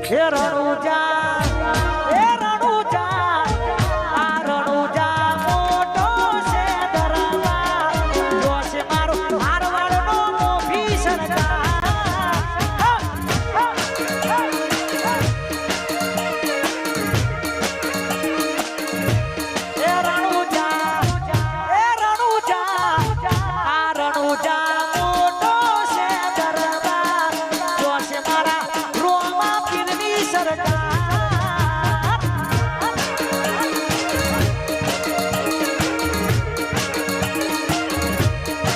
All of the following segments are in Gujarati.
હે રણુજા હે રણુજા આ રણુજા મોટો છે દરવા જો છે મારો હારવાડનો મોભી સરકાર હે રણુજા આ રણુજા મોટો છે દરવા જો છે મારા રોમા પીરની સરકાર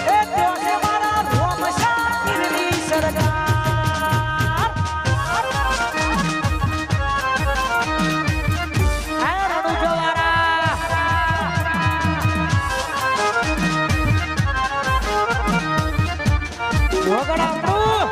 એ જો છે મારા રોમશા પીરની સરકાર હે રણુજવારા વગડામણું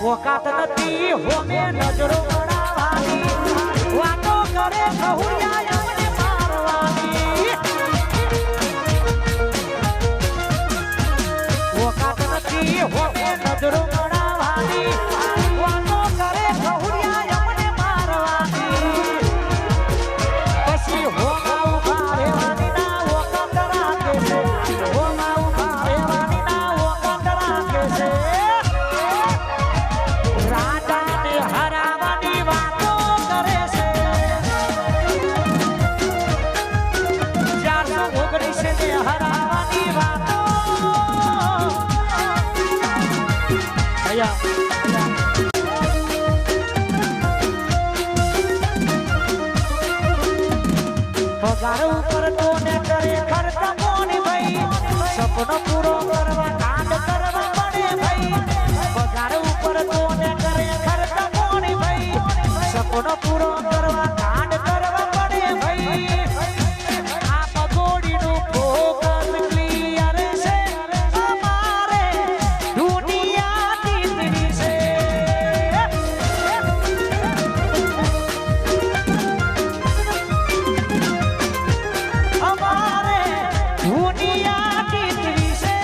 વકાત નથી હોમે નજરો ગણાવાની વાતો કરે ખહુરિયા અમને મારવાની વકાત નથી હોમે નજરો ગણાવાની વાતો કરે ખહુરિયા અમને મારવાની પછી હોમા ઉભા રહેવાની ના વકાત રાખે છે હોમા ઉભા રહેવાની ના વકાત રાખે છે રાજાને હરાવવાની વાતો કરે છે 419 ને હરાવવાની વાતો પગાર ઉપર કોને કરે ખર્ચ કોની ભાઈ સપનો પૂરો કરવા કાંડ કરવા પડે ભાઈ પગાર ઉપર કોને કરે ખર્ચ કોની ભાઈ સપનો પૂરો કરવા કાંડ કરવા પડે ભાઈ આ પગોડીનું ફોકસ ક્લિયર છે અમારે દુનિયા જીતવી છે અમારે દુનિયા જીતવી છે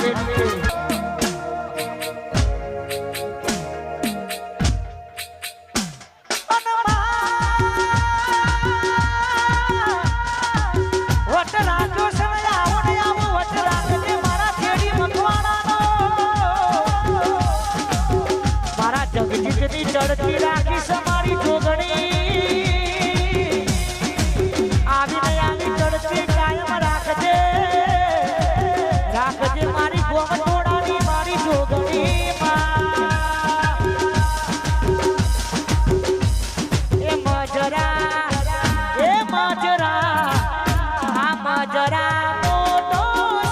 રેડીએ ચડતી રાખી સમારી જોગણી આવીને આવી ચડતી કાયમ રાખજે રાખજે મારી ગોમ જોડાની મારી જોગણી એ મજરા આ મજરા મોટો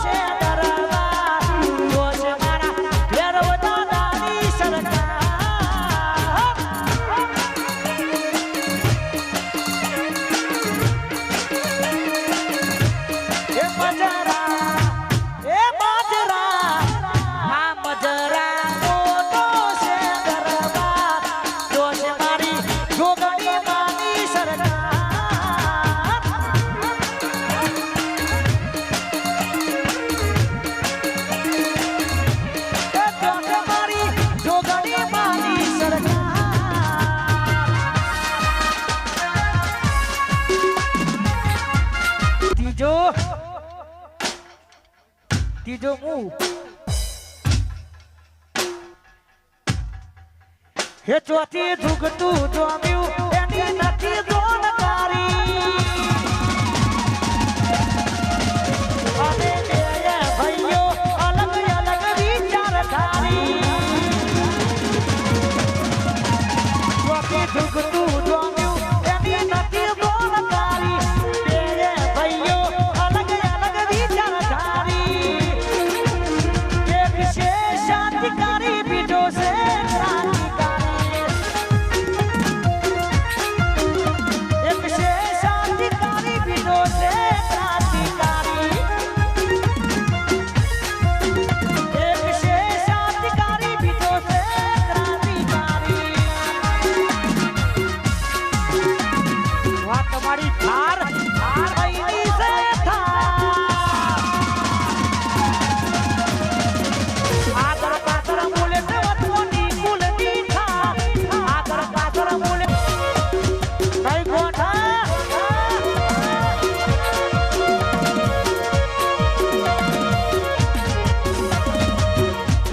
છે દરબાર જો છે મારા ભેરવતા દાની સરકાર ત્રીજો મું હે ચોથી ધુગતું જોમ્યું એની નથી જોનકારી અને બે ભાઈઓ અલગ અલગ વિચારધારી ચોથી ધુગતું જોમ્યું એની નથી જોનકારી બે ભાઈઓ અલગ અલગ વિચારધારી ક્રાંતિકારી બીજો છે ક્રાંતિકારી એક છે શાંતિકારી બીજો છે ક્રાંતિકારી એક છે શાંતિકારી બીજો છે ક્રાંતિકારી આ તમારી થાર અહીંની છે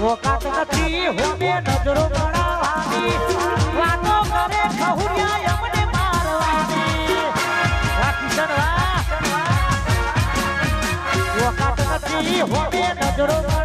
ઓકાત નથી હોમે નજરો ગણાવાની વાતો કરે ખહુરિયા અમને મારવાની કિશન ઓકાત નથી હોમે નજરો